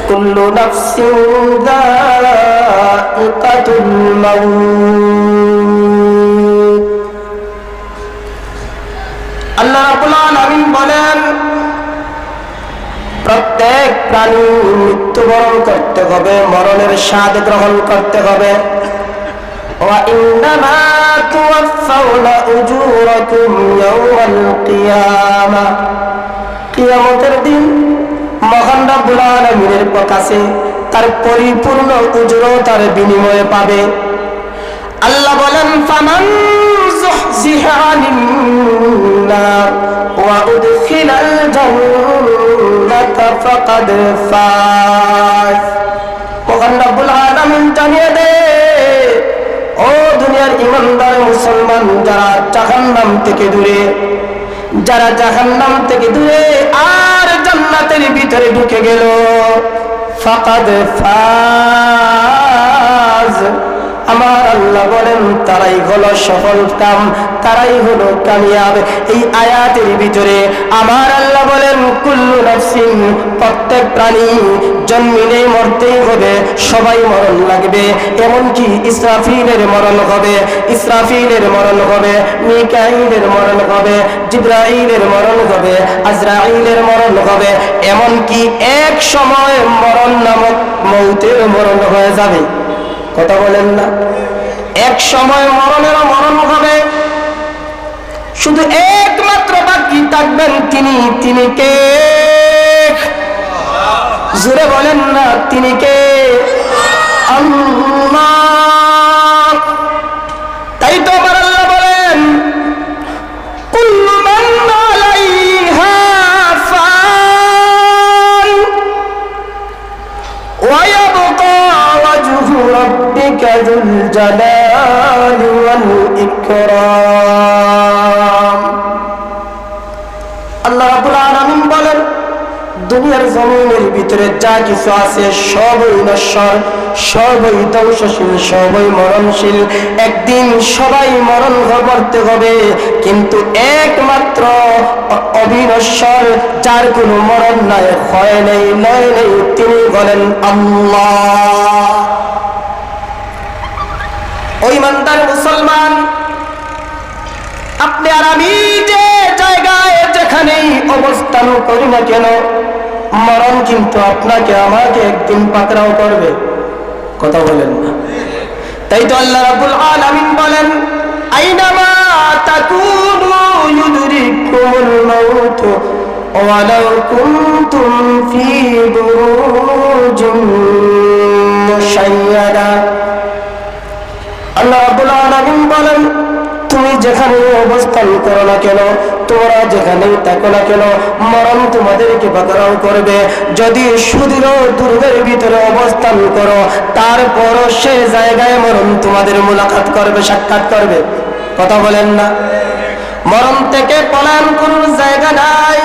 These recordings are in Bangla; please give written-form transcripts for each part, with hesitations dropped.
কুল্লু নাফসিন যায়িকাতুল মাউত। আল্লাহ রাব্বুল আলামিন বলেন, প্রত্যেক প্রাণী মৃত্যুবরণ করতে হবে, মরণের স্বাদ গ্রহণ করতে হবে। ওয়া ইন্নামা তুওয়াফাউনা উজুরাকুম ইয়াওমাল কিয়ামাহ, কিয়ামতের দিন মহান রব্বুল আলামিনের কাছে তার পরিপূর্ণ উজরত তার বিনিময়ে পাবে। আল্লাহ বলেন, ফামান যুহজিহা আনিন নার ওয়া উদখিলাল জান্নাতা ফাকাদ ফাজ। মহান রব্বুল আলামিন জানিয়ে দে, ও দুনিয়ার ঈমানদার মুসলমান, যারা জাহান্নাম থেকে দূরে, যারা জাহান্নাম থেকে দূরে আর জান্নাতের ভিতরে ঢুকে গেল, ফাকাদ ফাজ। আমার আল্লাহ বলেন, তারাই হলো সফল কাম, তারাই হলো কামিয়াব। এই আয়াতের ভিতরে আমার আল্লাহ বলেন, কুল্লু নাফসিন, প্রত্যেক প্রাণী জন্মিলেই মরতেই হবে, সবাই মরণ লাগবে। এমনকি ইসরাফিলের মরণ হবে, ইসরাফিলের মরণ হবে, মিকাইলের মরণ হবে, জিবরাইলের মরণ হবে, আজরাইলের মরণ হবে। এমনকি এক সময় মরণ নামক মৌতের মরণ হয়ে যাবে। কথা বলেন না? এক সময় মরণেরও মরণ হবে। শুধু একমাত্র বাকি থাকবেন তিনি কে? জোরে বলেন না, তিনি কে? আল্লাহ। তাই তো আমার আল্লাহ বলেন, কুল্লু মান আলাইহা ফান ওয়া ইয়াবকা ওয়াজহু রাব্বিকা যুল জালালি ওয়াল ইকরাম। আল্লাহ রাব্বুল আলামিন বলেন, দুনিয়ার জমিনের ভিতরে যা কিছু আছে সবই নশ্বর, সবই ধ্বংসশীল, সবই মরণশীল। একদিন সবাই মরতে হবে, কিন্তু একমাত্র অবিনশ্বর, যার কোনো মরণ নাই, হয় নেই, নয় নেই, তিনি বলেন আল্লাহ। ওই ইমানদার মুসলমান, আপনি আর আমি যে জায়গায় যেখানেই অবস্থান করি না কেন, মরণ কিন্তু আপনাকে আমাকে একদিন পাকড়াও করবে। কথা বলেন না? তাই তো আল্লাহ রাব্বুল আলামিন বলেন, আইনামা তাকুনু ইউদরিকুমুল মাউত ওয়ালাউ কুনতুম ফি বুরুজিন মুশাইয়াদা। আল্লাহ রাব্বুল আলামিন বলেন, তুমি যেখানে অবস্থান করো না কেন, তোমরা যেখানেই থাকো না কেন, মরণ তোমাদেরকে পাকড়াও করবে। যদি সুদূর দুর্গের ভিতরে অবস্থান করো, তারপরও সে জায়গায় মরণ তোমাদের মুলাকাত করবে, সাক্ষাৎ করবে। কথা বলেন না? মরণ থেকে পলায়ন কোন জায়গা নাই।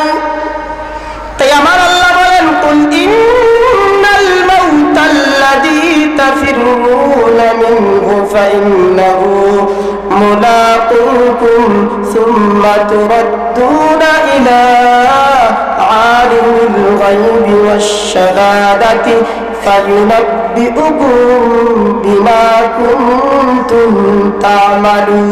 তাই আমার আল্লাহ বলেন, কুল ইন্নাল মাউতাল্লাযী তাফিরুনা মিনহু ফাইন্নাহু মুলাকুকুম সুম্মা তুরাদ্দুনা ইলা আলিমিল গায়বি ওয়াশ শাহাদাতি ফায়ুনাব্বিউকুম বিমা কুনতুম তা'মালুন।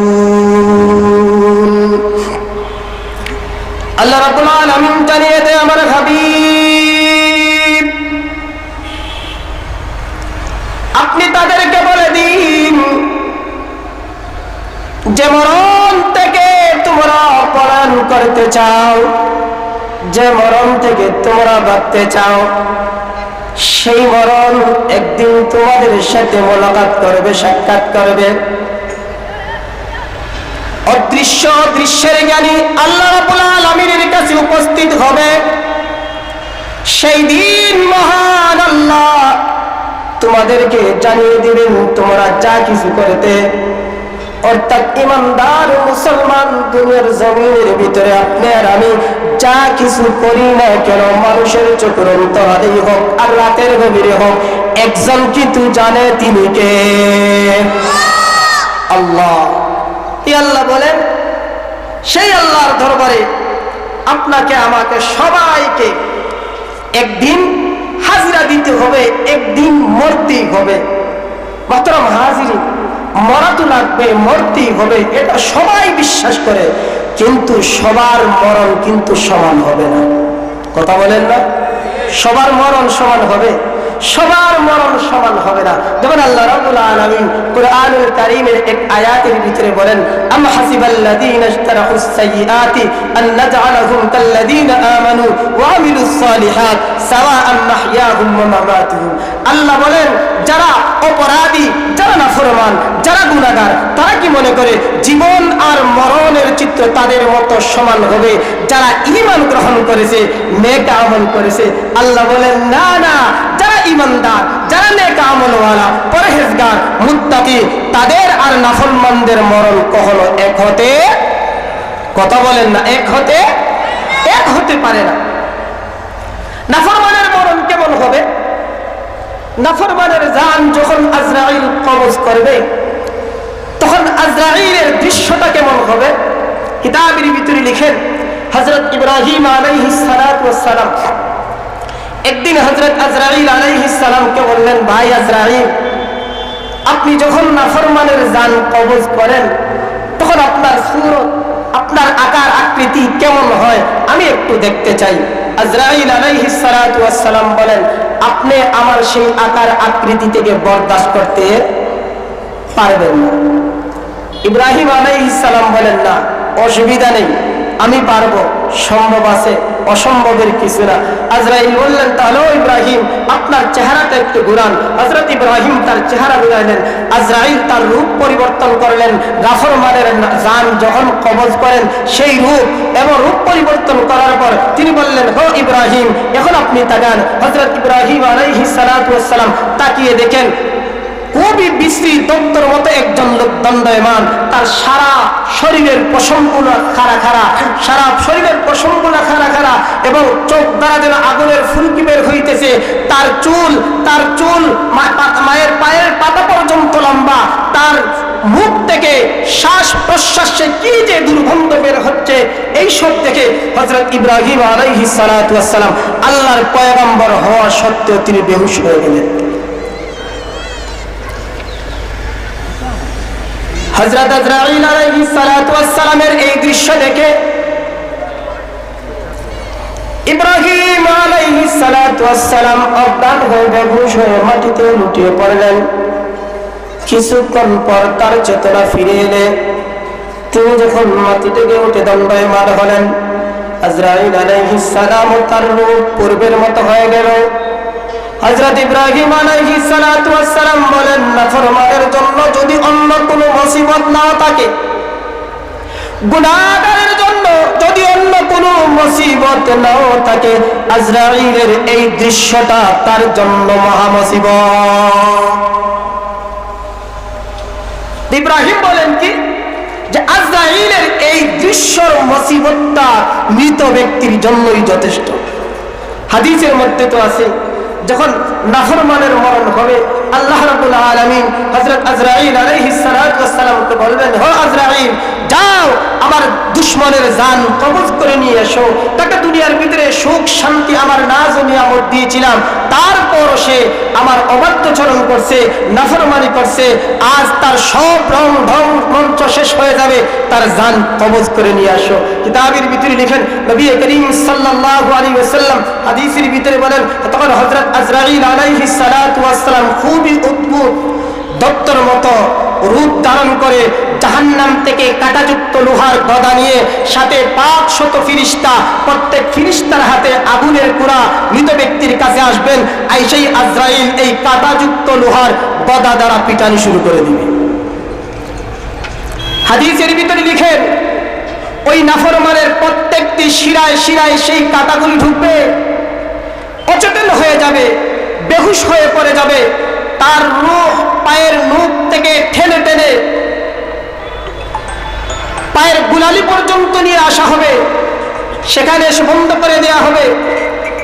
আল্লাহ রাব্বুল আলামিন জানিয়ে দেয়, আমার হাবিব, আপনি তাদেরকে বলে দিন, যে মরণ থেকে তোমরা পলায়ন করতে চাও, যে মরণ থেকে তোমরা বাঁচতে চাও, সেই মরণ একদিন তোমাদের সাথে মোলাকাত করবে, সাক্ষাৎ করবে। অদৃশ্য দৃশ্যের জ্ঞানী আল্লাহ রাব্বুল আলামিনের কাছে উপস্থিত হবে। সেই দিন মহান আল্লাহ তোমাদেরকে জানিয়ে দিবেন, তোমরা যা কিছু করতে। অর্থাৎ ইমানদার মুসলমান, দুনিয়ার জমিনের ভিতরে আপনি আর আমি যা কিছু করি না কেন, মানুষের চোখের অন্তরালেই হোক আর রাতের গভীরে হোক, একজন কিন্তু জানে, তিনি কে? আল্লাহ। এই আল্লাহ বলেন, সেই আল্লাহর দরবারে আপনাকে আমাকে সবাইকে একদিন হাজিরা দিতে হবে। হবে, একদিন মরতেই হবে। মাহতারাম হাজিরিন, মরা তো লাগবে, মরতেই হবে, এটা সবাই বিশ্বাস করে, কিন্তু সবার মরণ কিন্তু সমান হবে না। কথা বলেন না? সবার মরণ সমান হবে? সবার মরণ সমান হবে না। যেমন আল্লাহ রাব্বুল আলামিন কুরআনুল কারীমের এক আয়াতের ভিতরে বলেন, আম হাসিবাল্লাযীনা ইশতারাহুস সাইয়্যাতি আন নাজআলাহুম কাল্লাযীনা আমানু ওয়া আমিলুস সালিহাত সাওয়াআন মাহইয়াহুম ওয়া মামাতুহুম। আল্লাহ বলেন, যারা অপরাধী, যারা নাফরমান, যারা গুনাহগার, তারা কি মনে করে জীবন আর মরণের চিত্র তাদের মতো সমান হবে? যারা ঈমান গ্রহণ করেছে, নেক আমল করেছে, আল্লাহ বলেন না না, যারা ঈমানদার, যারা নেক আমলওয়ালা, পরহেজগার, মুত্তাকি, তাদের আর নাফরমানদের মরণ কখনো এক হতে, কথা বলেন না, এক হতে পারে না। নাফরমানের মরণ কেমন হবে? নাফরমানের জান যখন আজরাইল কবজ করবে, তখন আজরাইলের দৃশ্যটা কেমন হবে? কিতাবের ভিতরে লিখেন, হযরত ইব্রাহিম আলাইহিস সালাতু ওয়াস সালাম একদিন হযরত আজরাইল আলাইহিস সালামকে বললেন, ভাই আজরাইল, আপনি যখন নাফরমানের জান কবজ করেন, তখন আপনার সূরত, আপনার আকার আকৃতি কেমন হয় আমি একটু দেখতে চাই। আজরাইল আলাইহিস সালাতু ওয়াস সালাম বলেন, আপনি আমার সেই আকার আকৃতি থেকে বরদাস্ত করতে পারবেন না। ইব্রাহিম আলাইহিস সালাম বলেন, না, অসুবিধা নেই, আমি পারবো, সম্ভব আছে, অসম্ভবের কিছু না। আজরাইল বললেন, তাহলে ইব্রাহিম আপনার চেহারাটা একটু ঘুরান। হযরত ইব্রাহিম তার চেহারা ঘুরাইলেন। আজরাইল তার রূপ পরিবর্তন করলেন। নাফরমানের জান যখন কবজ করেন, সেই রূপ এবং রূপ পরিবর্তন করার পর তিনি বললেন, হো ইব্রাহিম, এখন আপনি তাকান। হযরত ইব্রাহিম আলাইহিস সালাতু ওয়াস সালাম তাকিয়ে দেখেন, খুবই বিশ্রী দত্তর মতো একজন লোক দণ্ডায়মান, তার সারা শরীরের পশমগুলো খাড়া খাড়া, সারা শরীরের পশমগুলো খাড়া খাড়া, এবং চোখ দ্বারা যেন আগুনের ফুলকি বের হইতেছে। তার চুল মায়ের পায়ের পাতা পর্যন্ত লম্বা। তার মুখ থেকে শ্বাস প্রশ্বাসে কি যে দুর্গন্ধ বের হচ্ছে, এই সব দেখে হযরত ইব্রাহিম আলাইহিস সালাতু ওয়াস সালাম আল্লাহর পয়গম্বর হওয়া সত্ত্বেও তিনি বেহুশ হয়ে গেলেন। হযরত আজরাইল আলাইহিস সালাতু ওয়াস সালামের এই দৃশ্য দেখে ইব্রাহিম আলাইহিস সালাতু ওয়াস সালাম অজ্ঞান হয়ে বেহুশ হয়ে মাটিতে লুটিয়ে পড়লেন। কিছুক্ষণ পর তার চেতনা ফিরে এলে তিনি যখন মাটি থেকে উঠে দণ্ডায়মান হলেন, আজরাইল আলাইহিস সালাম তার রূপ পূর্বের মতো হয়ে গেল। হযরত ইব্রাহিম আলাইহিস সালাতু ওয়াস সালাম বলেন, নাফরমানের জন্য যদি অন্য কোনো মুসিবত না থাকে, গুনাহগারের জন্য যদি অন্য কোনো মুসিবত নাও থাকে, আজরাইলের এই দৃশ্যটা তার জন্য মহা মুসিবত। ইব্রাহিম বলেন কি, যে আজরাইলের এই দৃশ্যর মুসিবতটা মৃত ব্যক্তির জন্যই যথেষ্ট। হাদিসের মধ্যে তো আছে, যখন নাফরমানের মরণ হবে, আল্লাহ রাব্বুল আলামিন হযরত আজরাইল আলাইহিস সালাতু ওয়াস সালামকে বলবেন, হে আজরাইল, যাও আমার দুশমনের জান কবজ করে নিয়ে এসো। তাকে দুনিয়ার ভিতরে সুখ শান্তি আমার নাজ ও নিয়ামত দিয়েছিলাম, তারপর সে আমার অবাধ্যচরণ করছে, নাফরমানি করছে, আজ তার সব রং ঢং মঞ্চ শেষ হয়ে যাবে, তার জান কবজ করে নিয়ে আসো। কিতাবের ভিতরে লিখেন, নবী করিম সাল্লাল্লাহু আলাইহি ওয়াসাল্লাম হাদিসের ভিতরে বলেন, তখন হযরত আজরাইল আলাইহিস সালাতু ওয়াস সালাম খুবই অদ্ভুত দত্তর মতো রূপ ধারণ করে জাহান্নাম থেকে কাঁটাযুক্ত লোহার গদা নিয়ে, সাথে 500 ফেরেশতা, প্রত্যেক ফেরেশতার হাতে আগুনের কুড়া, মৃত ব্যক্তির কাছে আসবেন। আইসাই আজরাইল এই কাঁটাযুক্ত লোহার গদা দ্বারা পিটানি শুরু করে দিবে। হাদিসের ভিতরে লিখেন, ওই নাফরমানের প্রত্যেকটি শিরায় শিরায় সেই কাঁটাগুলি ঢুকবে, অচেতন হয়ে যাবে, বেহুশ হয়ে পড়ে যাবে। তার রূহ পায়ের নখ থেকে ঠেলে টেনে পায়ের গুলালি পর্যন্ত নিয়ে আসা হবে, সেখানে এসে বন্ধ করে দেয়া হবে।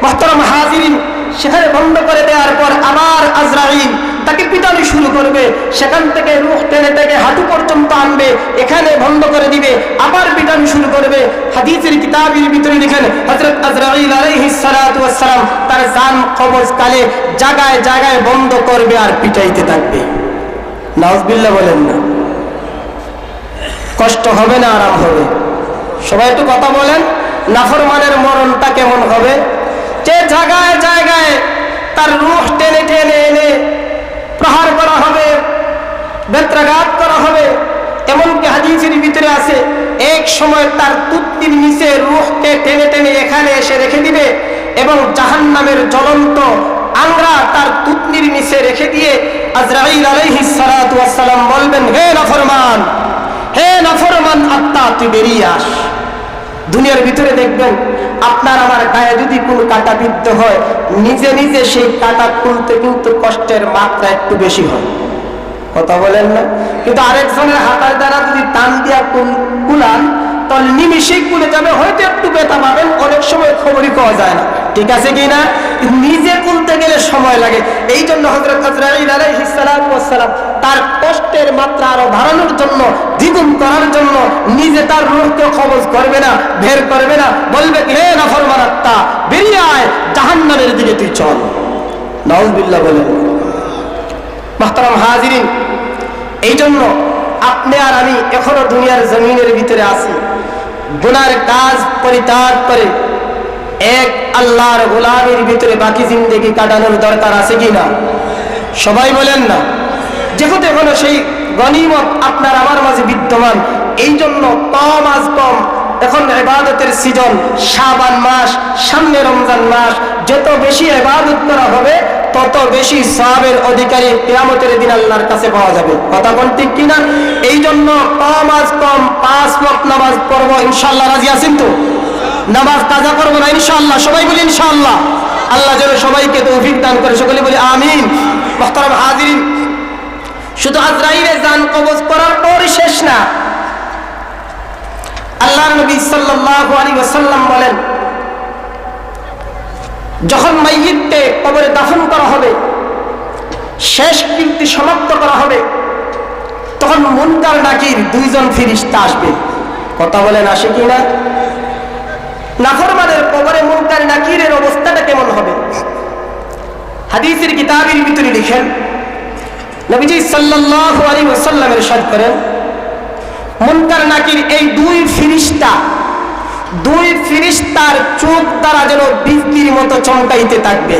মুহতারাম হাজিরিন, সেখানে বন্ধ করে দেওয়ার পর আবার আজরাইল তাকে পিটানো শুরু করবে, সেখান থেকে রূহ টেনে টেনে হাঁটু পর্যন্ত আনবে, এখানে বন্ধ করে দিবে, আবার পিটানো শুরু করবে। হাদিসের কিতাবের ভিতরে লিখেন হযরত আজরাইল আলাইহিস সালাতু ওয়াস সালাম তার জান কবজ কালে জায়গায় জায়গায় বন্ধ করবে আর পিটাইতে থাকবে। নাউজুবিল্লাহ বলেন না? কষ্ট হবে না আরাম হবে? সবাই একটু কথা বলেন, নাফরমানের মরণটা কেমন হবে? যে জায়গায় জায়গায় তার রূহ টেনে টেনে এনে প্রহার করা হবে, বেত্রাঘাত করা হবে। এমনকি হাদিসের ভিতরে আছে এক সময় তার তুত্তির নিচে রূহকে টেনে টেনে এখানে এসে রেখে দিবে এবং জাহান্নামের জ্বলন্ত আংরা তার তুতনির নিচে রেখে দিয়ে আজরাইল আলাইহিস সালাতু ওয়াস সালাম বলবেন, হে নাফরমান, হে নাফরমান আত্মা, তুই বেরিয়ে আস। দুনিয়ার ভিতরে দেখবেন আপনার আমার গায়ে যদি কোনো কাঁটা বিদ্ধ হয়, নিজে নিজে সেই কাঁটা খুলতে কিন্তু কষ্টের মাত্রা একটু বেশি হয়। কথা বলেন না? কিন্তু আরেকজনের হাতার দ্বারা যদি টান দিয়া কুলান তাহলে নিমিশেই খুলে যাবে, হয়তো একটু ব্যথা পাবেন, অনেক সময় খবরই পাওয়া যায় না। ঠিক আছে কি না? নিজে খুলতে গেলে সময় লাগে। এই জন্য হযরত আজরাইল আলাইহিস সালাতু ওয়াস সালাম তার কষ্টের মাত্রা আরো বাড়ানোর জন্য, দ্বিগুণ করার জন্য নিজে তার রূহকে কবজ করবে না, বের করবে না, বলবে হে নাফরমান আত্মা, বেরিয়ে আয়, জাহান্নামের দিকে তুই চল। নাউজুবিল্লাহ বলেন। মুহতারাম হাজিরিন, এই জন্য আপনি আর আমি এখনো দুনিয়ার জমিনের ভিতরে আছি, গুনার কাজ পরিত্যাগ করে এক আল্লাহর গোলামির ভিতরে বাকি জিন্দেগি কাটানোর দরকার আছে কি না? সবাই বলেন না? যেহেতু এখনো সেই গনিমত আপনার আমার মাঝে বিদ্যমান, এই জন্য কম আজ কম এখন ইবাদতের সিজন, শাবান মাস, সামনে রমজান মাস, যত বেশি ইবাদত করা হবে তত বেশি সওয়াবের অধিকারী কিয়ামতের দিন আল্লাহর কাছে পাওয়া যাবে। কথা কোন ঠিক কিনা? এই জন্য কম আজ কম 5 ওয়াক্ত নামাজ পড়ব ইনশাআল্লাহ। রাজি আছেন তো? নামাজ কাজা করব না ইনশাআল্লাহ? সবাই বলি ইনশাআল্লাহ। আল্লাহ যেন সবাইকে তৌফিক দান করে, সকলে বলি আমিন। মুহতারাম হাজিরিন, শুধু আজরাইলের জান কবজ করার পরই শেষ না। আল্লাহর নবী সাল্লাল্লাহু আলাইহি ওয়াসাল্লাম বলেন, যখন মাইয়িতকে কবরে দাফন করা হবে, শেষ কৃত্য সমাপ্ত করা হবে, তখন মুনকার নাকির 2 জন ফেরেশতা আসবে। কথা বলেন আসে কি না? নাফরমানের কবরে মুনকার নাকিরের অবস্থাটা কেমন হবে? হাদিসের কিতাবের ভিতরে লিখেন, নবীজি সাল্লাল্লাহু আলাইহি ওয়াসাল্লাম ইরশাদ করেন, মুনকার নাকির এই 2 ফেরেশতার চোখ দ্বারা যেন বিজলির মতো চমকাইতে থাকবে।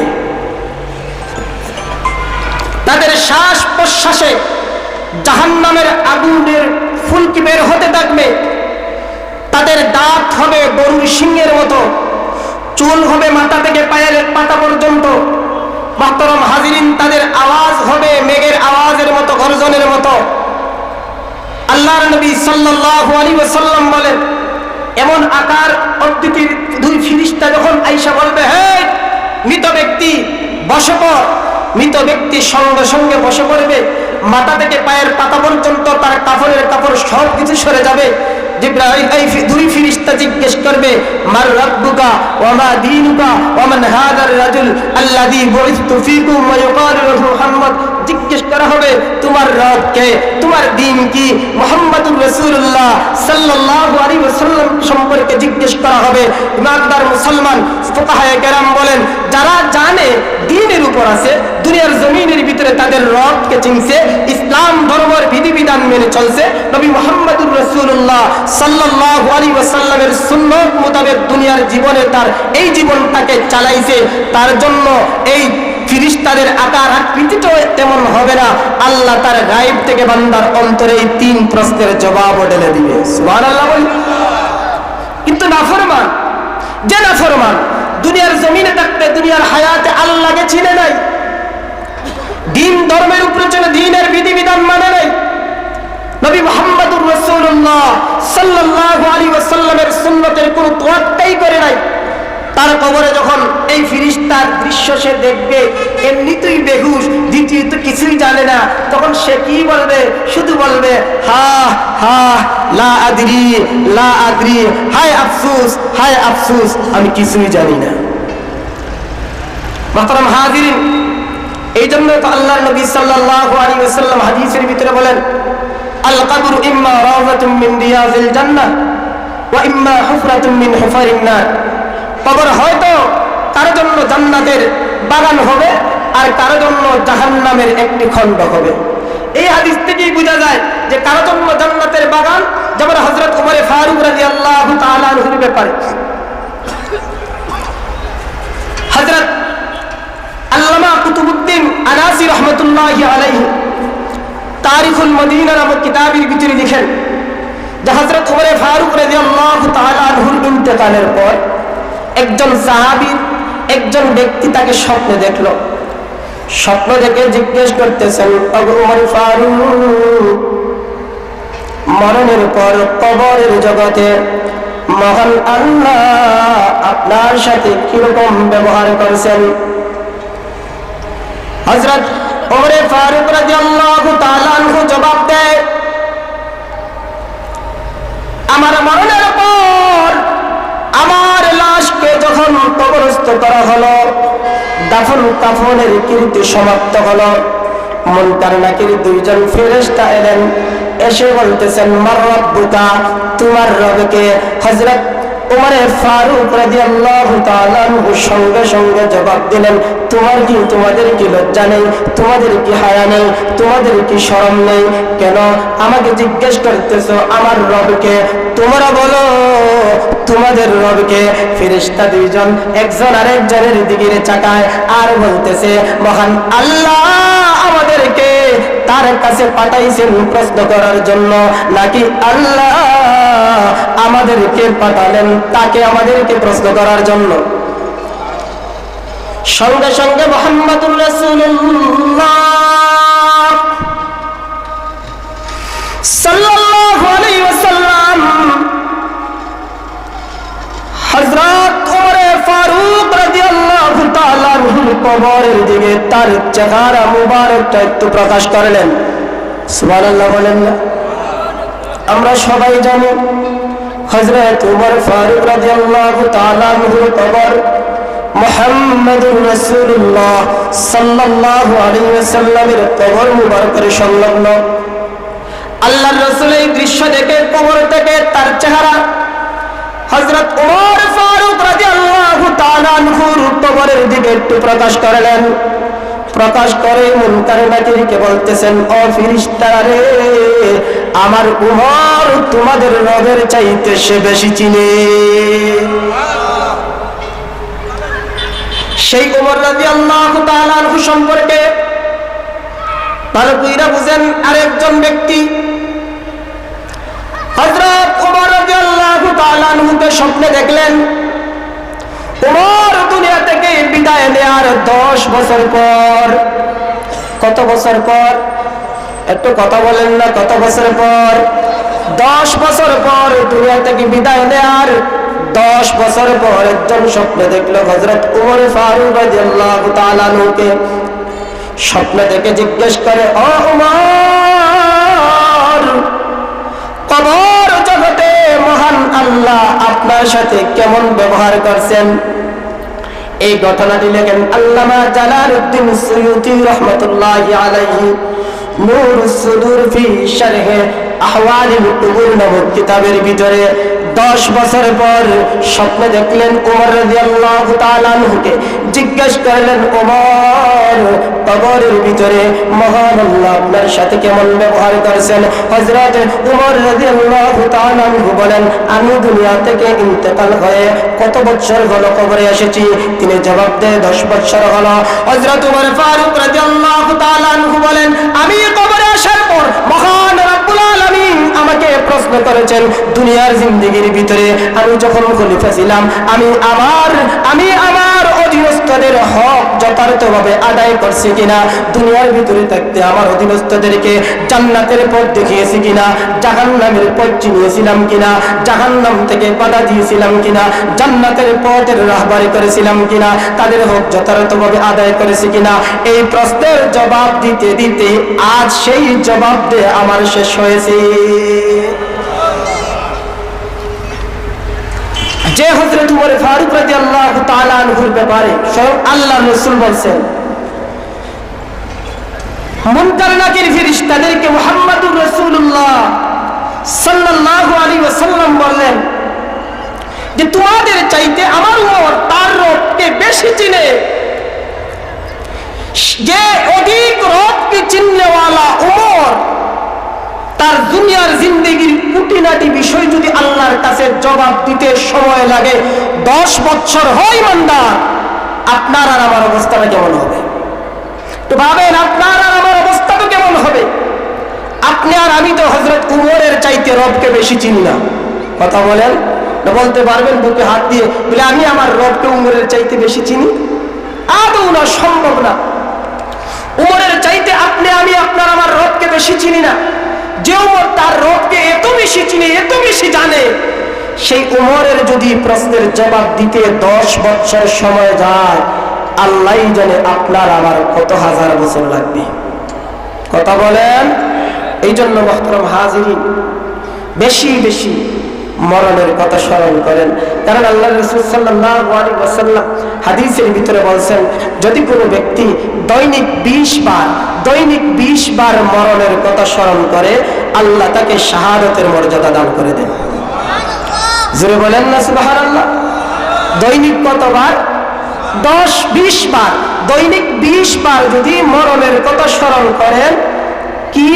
তাদের শ্বাস প্রশ্বাসে জাহান্নামের আগুনের ফুলকি বের হতে থাকবে। তাদের দাঁত হবে গরুর সিংহের মতো, চুল হবে মাথা থেকে পায়ের পাতা পর্যন্ত। মুহতারাম হাজিরিন, তাদের আওয়াজ হবে মেঘের আওয়াজের মতো, গর্জনের মতো। আল্লাহর নবী সাল্লাল্লাহু আলাইহি ওয়াসাল্লাম বলেন, এমন আকার অদ্বিতীয় 2 ফেরেশতা যখন আয়েশা বলবে, হে মৃত ব্যক্তি বসে পড়, মৃত ব্যক্তি সঙ্গে সঙ্গে বসে পড়বে। মাথা থেকে পায়ের পাতা পর্যন্ত তার কাফনের কাপড় সব কিছু সরে যাবে। জিবরাইল এই 2 ফেরেশতা জিজ্ঞেস করবে, মার রাব্বুকা ওয়া মা দীনুকা ওয়া মান হাযার রাজুল আল্লাযী বুইসতু ফীকুম ওয়া ইউকালু লাহু মুহাম্মদ। জিজ্ঞেস করা হবে, তোমার রব কে, তোমার দ্বীন কি? মুহাম্মদুর রাসূলুল্লাহ সাল্লাল্লাহু আলাইহি ওয়াসাল্লাম সম্পর্কে জিজ্ঞেস করা হবে। ইমানদার মুসলমান ফুকাহায়ে কেরাম বলেন, যারা জানে দ্বীনের উপর আছে, দুনিয়ার জমিনের ভিতরে তাদের রবকে চিনছে, ইসলাম ধর্মের বিধিবিধান মেনে চলছে, নবী মুহাম্মদুর রাসূলুল্লাহ সাল্লাল্লাহু আলাইহি ওয়াসাল্লামের সুন্নাত মোতাবেক দুনিয়ার জীবনে তার এই জীবনটাকে চালাইছে, তার জন্য এই ফেরেশতাদের আকার আকৃতিটাও তেমন হবে না। আল্লাহ তার গায়েব থেকে বান্দার অন্তরে এই 3 প্রশ্নের জবাব ঢেলে দিবে। সুবহানাল্লাহ বলি। কিন্তু নাফরমান, যে নাফরমান দুনিয়ার জমিনে থাকতে দুনিয়ার হায়াতে আল্লাহকে চিনে নাই, দ্বীন ধর্মের উপরে চলে দ্বীনের বিধিবিধান মানে নাই, নবী মুহাম্মদুর রাসূলুল্লাহ সাল্লাল্লাহু আলাইহি ওয়াসাল্লামের সুন্নতের কোনো তোয়াক্কাই করে নাই, তার কবরে যখন এই ফেরেশতার দৃশ্য সে দেখবে, এমনিতেই বেহুশ, দ্বিতীয়ত কিছুই জানে না, তখন সে কি বলবে? শুধু বলবে, হা হা লা আদরি লা আদরি, হায় আফসোস হায় আফসোস, আমি কিছুই জানি না। মুহতারাম হাজিরিন, এই জন্য তো আল্লাহর নবী সাল্লাল্লাহু আলাইহি ওয়াসাল্লাম হাদিসের ভিতরে বলেন, আল কবরু ইম্মা রাওযাতুম মিন রিয়াজিল জান্নাহ ওয়া ইম্মা হুফরাতুম মিন হুফারিন নার। কবর হয়তো কারো জন্য জান্নাতের বাগান হবে, আর কারো জন্য জাহান্নামের একটি খণ্ড হবে। এই হাদিস থেকেই বোঝা যায় যে কারো জন্য জান্নাতের বাগান, যেমন হযরত ওমর ফারুক রাদিয়াল্লাহু তাআলা আনহুর ব্যাপারে হযরত আল্লামা কুতুবউদ্দিন আনাসি রাহমাতুল্লাহি আলাইহি তারিখুল মদিনা নামক কিতাবের ভিতরে লিখেন যে হযরত ওমর ফারুক রাদিয়াল্লাহু তাআলা আনহুর ইন্তেকালের পর একজন সাহাবী, একজন ব্যক্তি তাকে স্বপ্নে দেখলো। স্বপ্ন দেখে জিজ্ঞেস করতেছেন, ওমর ফারুক, মরণের পর কবরের জগতে মহান আল্লাহ আপনার সাথে কিরকম ব্যবহার করেছেন? হযরত ওমর ফারুক রাদিয়াল্লাহু তাআলা আনহু জবাব দেয়, আমার মরণের পর আমার লাশকে যখন কবরস্থ করা হলো, দাফন কাফনের কীর্তি সমাপ্ত হলো, মুনকার নাকির দুইজন ফেরেশতা এলেন, এসে বলতেছেন, মার রাব্বুকা, তোমার রবকে? হযরত ওমর ফারুক রাদিয়াল্লাহু তাআলা আনহু সঙ্গে সঙ্গে জবাব দিলেন, তোমাদের কি লজ্জা নেই? তোমাদের কি হায়া নেই? তোমাদের কি শরম নেই? কেন আমাকে জিজ্ঞেস করতেছো আমার রবকে? তোমরা বলো তোমাদের রবকে। ফেরেশতা দুইজন একজন আরেকজনের দিকে তাকায় আর বলতেছে, মহান আল্লাহ আমাদেরকে তার কাছে পাঠাইছেন প্রশ্ন করার জন্য, নাকি আল্লাহ আমাদেরকে পাঠালেন তাকে আমাদেরকে প্রশ্ন করার জন্য? সঙ্গে সঙ্গে মুহাম্মদুর রাসূলুল্লাহ সাল্লাল্লাহু আলাইহি ওয়াসাল্লাম হযরত ওমর ফারুক রাদিয়াল্লাহু তাআলা আনহুর কবরের দিকে তার চেহারা মুবারকটা একটু প্রকাশ করলেন। সুবহানাল্লাহ বলেন না? আমরা সবাই জানি হযরত ওমর ফারুক রাদিয়াল্লাহু তাআলা আনহুর কবর মুহাম্মদুর রাসূলুল্লাহ সাল্লাল্লাহু আলাইহি ওয়াসাল্লামের কবর মুবারকের সংলগ্ন। আল্লাহর রাসূল এই দৃশ্য দেখে কবর থেকে তার চেহারা হযরত ওমর ফারুক রাদিয়াল্লাহু তাআলা আনহুর কবরের দিকে একটু প্রকাশ করলেন। প্রকাশ করে মুনকার নাকিরকে বলতেছেন, ও ফেরেশতারা রে, আমার ওমর তোমাদের রবের চাইতে সে বেশি চিনে। সেই ওমর রাদিয়াল্লাহু তাআলা আনহু সম্পর্কে ভালো কইরা বুঝেন আরেকজন ব্যক্তি হযরত ওমর রাদিয়াল্লাহু তাআলা আনহুকে স্বপ্নে দেখলেন। ওমর দুনিয়া থেকে বিদায় নেয়ার 10 বছর পর। কত বছর পর? একটু কথা বলেন না, কত বছর পর? 10 বছর পর দুনিয়া থেকে বিদায় নেয়ার 10 বছর পর একজন স্বপ্নে দেখলো হযরত ওমর ফারুক রাদিয়াল্লাহু তাআলা আনহুকে। স্বপ্নে দেখে জিজ্ঞেস করে, ও ওমর, কবর জগতে মহান আল্লাহ আপনার সাথে কেমন ব্যবহার করছেন? এই ঘটনাটি লেখেন আল্লামা জালালউদ্দিন সুয়ুতি রাহমাতুল্লাহি আলাইহি নূরুস সুদুর ফি শারহ আহওয়ালিল কুবুর নামক কিতাবের ভিতরে। 10 বছর পর স্বপ্নে দেখলেন ওমর রাদিয়াল্লাহু তাআলা আনহুকে। জিজ্ঞেস করলেন, ওমর, কবরের ভিতরে মহান আল্লাহ আপনার সাথে কেমন ব্যবহার করেছেন? হযরত ওমর রাদিয়াল্লাহু তাআলা আনহু বলেন, আমি দুনিয়া থেকে ইন্তেকাল হয়ে কত বছর হলো কবরে এসেছি? তিনি জবাব দেয়, 10 বছর হলো। হযরত ওমর ফারুক রাদিয়াল্লাহু তাআলা আনহু বলেন, আমি কবরে আসার পর মহান রব্বুল আলামিন আমাকে প্রশ্ন করেছেন দুনিয়ার জিন্দেগির ভিতরে আমি যখন খলিফা ছিলাম আমি আমার অধীনস্থদের হক যথার্থভাবে আদায় করছি কিনা, দুনিয়ার ভিতরে থাকতে আমার অধীনস্থদেরকে জান্নাতের পথ দেখিয়েছি কিনা, জাহান্নামের পথ চিনিয়েছিলাম কিনা, জাহান্নাম থেকে বাধা দিয়েছিলাম কিনা, জান্নাতের পথের রাহবারি করেছিলাম কিনা, তাদের হক যথার্থভাবে আদায় করেছি কিনা। এই প্রশ্নের জবাব দিতে দিতে আজ সেই জবাব দিয়ে আমার শেষ হয়েছে। যে হযরত ওমর ফারুক রাদিয়াল্লাহু তাআলা আনহুর ব্যাপারে স্বয়ং আল্লাহর রাসূল বলেন, মুনকার নাকির ফেরেশতাদেরকে মুহাম্মদুর রাসূলুল্লাহ সাল্লাল্লাহু আলাইহি ওয়াসাল্লাম বললেন যে তোমাদের চাইতে আমার উমর তার রবকে বেশি চিনে। যে অধিক রবকে চিননেওয়ালা উমর তার দুনিয়ার জিন্দেগির খুঁটিনাটি বিষয় যদি আল্লাহর কাছে জবাব দিতে সময় লাগে 10 বছর হয় ইমানদার, আপনার আর আমার অবস্থাটা কেমন হবে? তো ভাবেন আপনার আর আমার অবস্থাটা কেমন হবে? আপনি আর আমি তো হযরত উমরের চাইতে রবকে বেশি চিনি না। কথা বলেন না? বলতে পারবেন বুকে হাত দিয়ে বলে আমি আমার রবকে উমরের চাইতে বেশি চিনি? আদৌ না, সম্ভব না। উমরের চাইতে আপনি আমি আপনার আমার রবকে বেশি চিনি না। যে উমর তার রবকে এত বেশি চিনে, এত বেশি জানে, সেই উমরের যদি প্রশ্নের জবাব দিতে 10 বছর সময় যায়, আল্লাহই জানে আপনার আমার কত হাজার বছর লাগবে। কথা বলেন? এই জন্য মুহতারাম হাজিরিন, বেশি বেশি মরণের কথা স্মরণ করেন। কারণ আল্লাহ রাসূল সাল্লাল্লাহু আলাইহি ওয়াসাল্লাম হাদিসের ভিতরে বলছেন, যদি কোনো ব্যক্তি দৈনিক 20 বার মরণের কথা স্মরণ করে, আল্লাহ তাকে শাহাদাতের মর্যাদা দান করে দেন। জোরে বলেন না সুবহানাল্লাহ? দৈনিক কতবার? 10-20 বার। দৈনিক 20 বার যদি মরণের কথা স্মরণ করেন, কি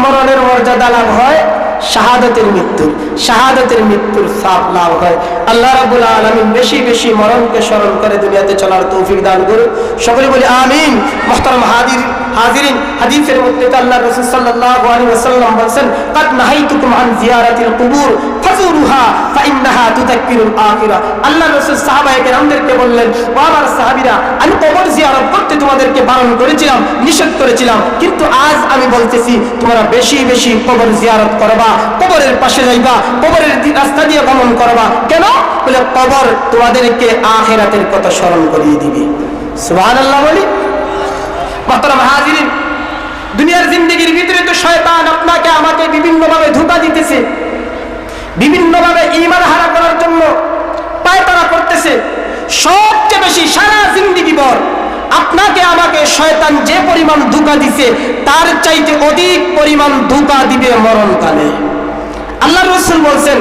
মরণের মর্যাদা লাভ হয়? শাহাদাতের মৃত্যুর সাপ লাভ হয়। আল্লাহ রাব্বুল আলামিন বেশি বেশি মরণকে স্মরণ করে দুনিয়াতে চলার তৌফিক দান করুন। সকলে বলি আমিন। মুহতারাম হাজিরিন, হাদিসের মধ্যে আল্লাহ রাসূল সাল্লাল্লাহু আলাইহি ওয়াসাল্লাম বলেন, কাদ নাহাইতুকুম আন জিয়ারাতিল কুবুর ফাজুরুহা ফাইন্নাহা তুযাক্কিরুল আখিরা। আল্লাহ রাসূল সাহাবায়ে কেরামদেরকে বললেন, ও আমার সাহাবীরা, আমি কবর জিয়ারত করতে তোমাদেরকে বারণ করেছিলাম, নিষেধ করেছিলাম, কিন্তু আজ আমি বলতেছি তোমরা বেশি বেশি কবর জিয়ারত করবা, কবরের পাশে যাইবা, কবরের রাস্তা দিয়ে গমন করবা। কেন? বলে কবর তোমাদেরকে আখিরাতের কথা স্মরণ করিয়ে দিবে। সুবহানাল্লাহ বলি। মুহতারাম হাজিরিন, দুনিয়ার জিন্দেগির ভিতরে তো শয়তান আপনাকে আমাকে বিভিন্নভাবে ধোঁকা দিতেছে, বিভিন্নভাবে ঈমান হারা করার জন্য পায়তারা করতেছে। সবচেয়ে বেশি সারা জিন্দেগি ভর আপনাকে আমাকে শয়তান যে পরিমাণ ধোঁকা দিছে, তার চাইতে অধিক পরিমাণ ধোঁকা দিবে মরণকালে। আল্লাহ রাসূল বলছেন,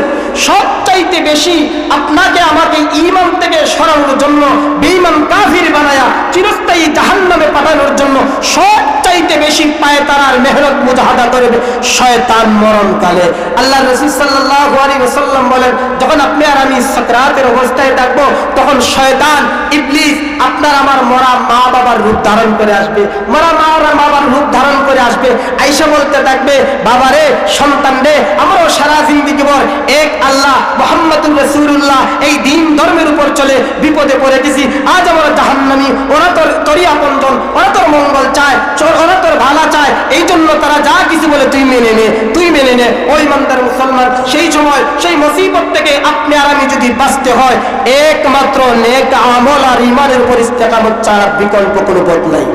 সবচাইতে বেশি আপনাকে আমাকে ঈমান থেকে সরানোর জন্য, বেঈমান কাফির বানায়া চিরস্থায়ী জাহান্নামে পাঠানোর জন্য সবচাইতে বেশি পায়তারার মেহনত মুজাহাদা করবে শয়তান মরণকালে। আল্লাহ রাসূল সাল্লাল্লাহু আলাইহি ওয়াসাল্লাম বলেন, যখন আপনি আর আমি সাকরাতের অবস্থায় থাকবো, তখন শয়তান ইবলিস আপনার আমার মরা মা বাবার রূপ ধারণ করে আসবে, মরা মা বাবার রূপ ধারণ করে আসবে। আয়েশা বলতে থাকবে, বাবারে, সন্তান রে, আমরাও সারা জিন্দেগি ভর এক আল্লাহ মুহাম্মদুর রাসূলুল্লাহ এই দ্বীন ধর্মের উপর চলে বিপদে পড়ে গেছি, আজ আমরা জাহান্নামী। ওরা তোরই আপনজন, ওরা তোর মঙ্গল চায়, ওরা তোর ভালো চায়, এই জন্য তারা যা কিছু বলে তুই মেনে নে। ওই ইমানদার মুসলমান, সেই সময় সেই মুসিবত থেকে আপনি আর আমি যদি বাঁচতে হয়, একমাত্র নেক আমল আর ঈমানের উপর ইস্তেকামত ছাড়া বিকল্প কোনো পথ নাই।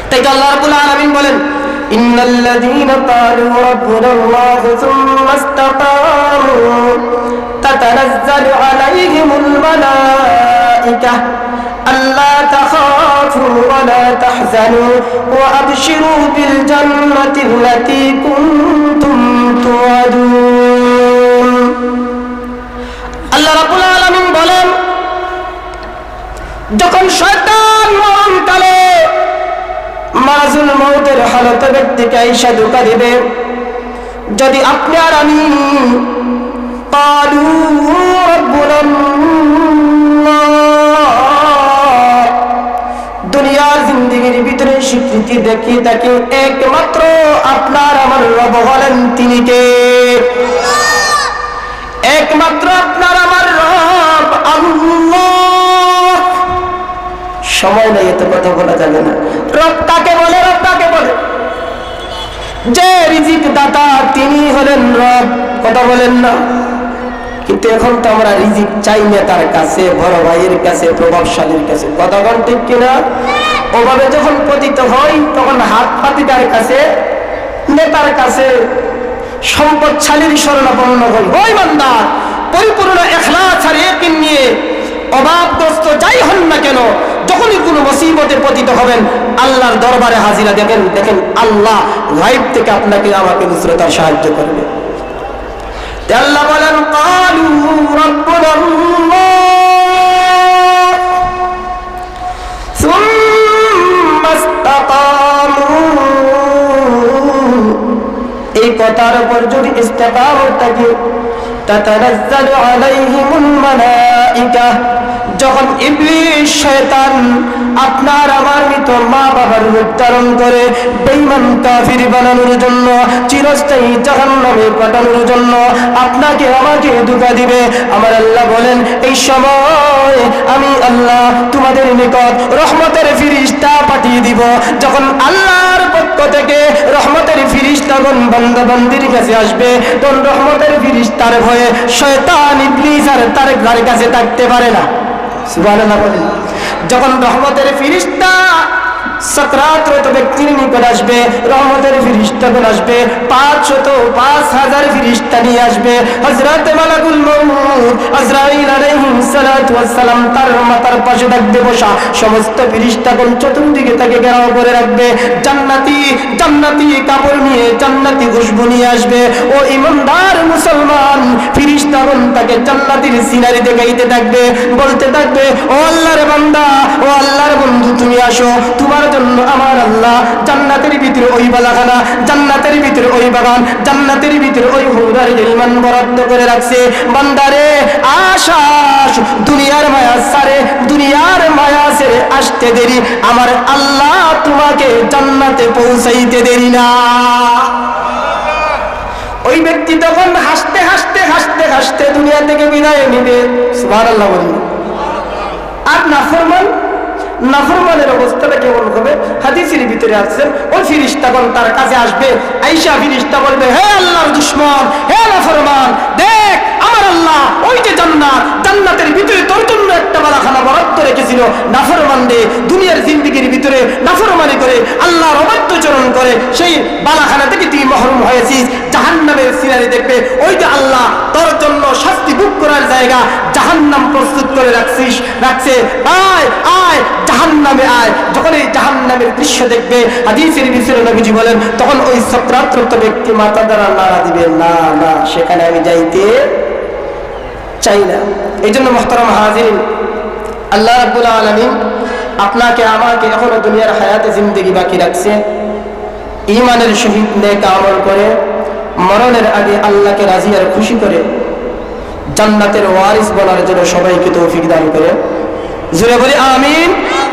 তাই তো আল্লাহ রাব্বুল আলামিন বলেন, ইন্নাল্লাযীনা ক্বালু রাব্বুনাল্লাহু সুম্মা ইসতাকামু তাতানাজ্জালু আলাইহিমুল মালাঈকা আল্লা তাখাফু ওয়া লা তাহজানু ওয়া আবশিরু বিল জান্নাতিল্লাতী কুনতুম তুআদুন। আল্লাহ রাব্বুল আলামিন বলেন, যখন শয়তান মরণকালে মারাজুল মউতের হালতে ব্যক্তিকে আয়েশা ধোঁকা দিবে, যদি আপনি আর আমি ক্বালু রাব্বুনাল্লাহ দুনিয়ার জিন্দেগির ভিতরে স্বীকৃতি দেখি তাকে একমাত্র আপনার আমার রব হলেন তিনি কে? একমাত্র আপনার আমার রব আল্লাহ। সময় নেই, এত কথা বলা যাবে না। রব কাকে বলে? যে রিজিক দাতা তিনি হলেন রব। কথা বলেন না? কিন্তু এখন তো আমরা রিজিক চাই নেতার কাছে, বড় ভাইয়ের কাছে, প্রভাবশালীর কাছে। কথা বল ঠিক কিনা? ওভাবে যখন পতিত হয়, তখন হাত পাতিটার কাছে, নেতার কাছে, সম্পদশালীর শরণাপন্ন হই। ওই বান্দা পরিপূর্ণ ইখলাস আর ইয়াকিন নিয়ে অভাবগ্রস্ত যাই হন না কেন, যখনই কোনো মুসিবতে পতিত হবেন আল্লাহর দরবারে হাজিরা দেখেন, দেখেন আল্লাহ গায়ব থেকে আপনাকে আমাকে নুসরত আর সাহায্য করবে। আল্লাহ বলেন ক্বালু রাব্বুনা আল্লাহ সুম্মা ইসতাকামু। এই কথার উপর যদি ইস্তেকামত থাকে তাতানাজ্জালু আলাইহিমুল মালাইকা, যখন ইবলিস শয়তান আপনার আমার মৃত মা বাবার রূপ ধারণ করে বেঈমান কাফির বানানোর জন্য, চিরস্থায়ী জাহান্নামে পাঠানোর জন্য আপনাকে আমাকে ধোঁকা দিবে, আমার আল্লাহ বলেন এই সময় আমি আল্লাহ তোমাদের নিকট রহমতের ফেরেশতা পাঠিয়ে দিব। যখন আল্লাহর পক্ষ থেকে রহমতের ফেরেশতাগণ বান্দা বান্দির কাছে আসবে, তখন রহমতের ফেরেশতার ভয়ে শয়তান ইবলিস আর তার কাছে থাকতে পারে না। সুবহানাল্লাহ বলেন। যখন রহমতের ফেরেশতা সাকরাতরত ব্যক্তির নিকট আসবে, রহমতের ফেরেশতাগণ আসবে, 5,000 ফেরেশতা নিয়ে আসবে। হযরত মালাকুল মউত আজরাইল আলাইহিস সালাতু ওয়াস সালাম তার মাথার পাশে থাকবে বসা। সমস্ত ফেরেশতাগণ চতুর্দিকে তাকে ঘেরাও করে রাখবে। জান্নাতি জান্নাতি কাপড় নিয়ে, জান্নাতি খুশবু নিয়ে আসবে। ও ইমানদার মুসলমান, ফেরেশতাগণ তাকে জান্নাতের সিনারি দেখাইতে থাকবে, বলতে থাকবে ও আল্লাহর বান্দা, ও আল্লাহর বন্ধু, তুমি আসো, তোমার জন্য আমার আল্লাহ জান্নাতের ভিতরে ওই বালাখানা, জান্নাতের ভিতরে ওই বাগান, জান্নাতের ভিতরে ওই হুরার ইলমান বরাদ্দ করে রাখছে। বান্দারে আশাস, দুনিয়ার মায়া সারে, দুনিয়ার মায়া ছেড়ে আসতে দেরি, আমার আল্লাহ তোমাকে জান্নাতে পৌঁছাইতে দেরি না। ওই ব্যক্তি তখন হাসতে হাসতে হাসতে হাসতে দুনিয়া থেকে বিদায় নিবে। সুবহানাল্লাহ বলুন। আর নাফরমান, নাফরমানের অবস্থাটা কেমন হবে? হাদিসের ভিতরে আছেন ওই ফেরেশতাগণ তার কাছে আসবে, আয়েশা ফেরেশতা বলবে হে আল্লাহর দুশমন, হে নাফরমান, দেখ আমার আল্লাহ ওই যে জান্নাত, জান্নাতের ভিতরে তোর জন্য একটা বালাখানা বরাদ্দ রেখেছিল। নাফরমান দে দুনিয়ার জিন্দেগির ভিতরে নাফরমানি করে আল্লাহর অবাধ্যচরণ করে সেই বালাখানা থেকে তুই মাহরুম হয়েছিস। জাহান্নামের সিনারি দেখবে, ওই যে আল্লাহ তোর জন্য শাস্তি ভোগ করার জায়গা জাহান্নাম প্রস্তুত করে রাখছে। আয় আয় জাহান্নামে আয়। যখন এই জাহান্নামের দৃশ্য দেখবে, হাদিসের ভিতরে নবীজি বলেন, তখন ওই সাকরাতরত ব্যক্তি মাথা দ্বারা নাড়া দিবে, না না সেখানে আমি যাইতে চাই না। এই জন্য মুহতারাম হাজিরিন, আল্লাহ রাব্বুল আলামিন আপনাকে আমাকে এখনো দুনিয়ার হায়াতে জিন্দেগি বাকি রাখছে। ঈমানের সহিত নেক আমল করে মরণের আগে আল্লাহকে রাজি আর খুশি করে জান্নাতের ওয়ারিস বনার জন্য সবাইকে তৌফিক দান করে। জোরে বলি আমিন।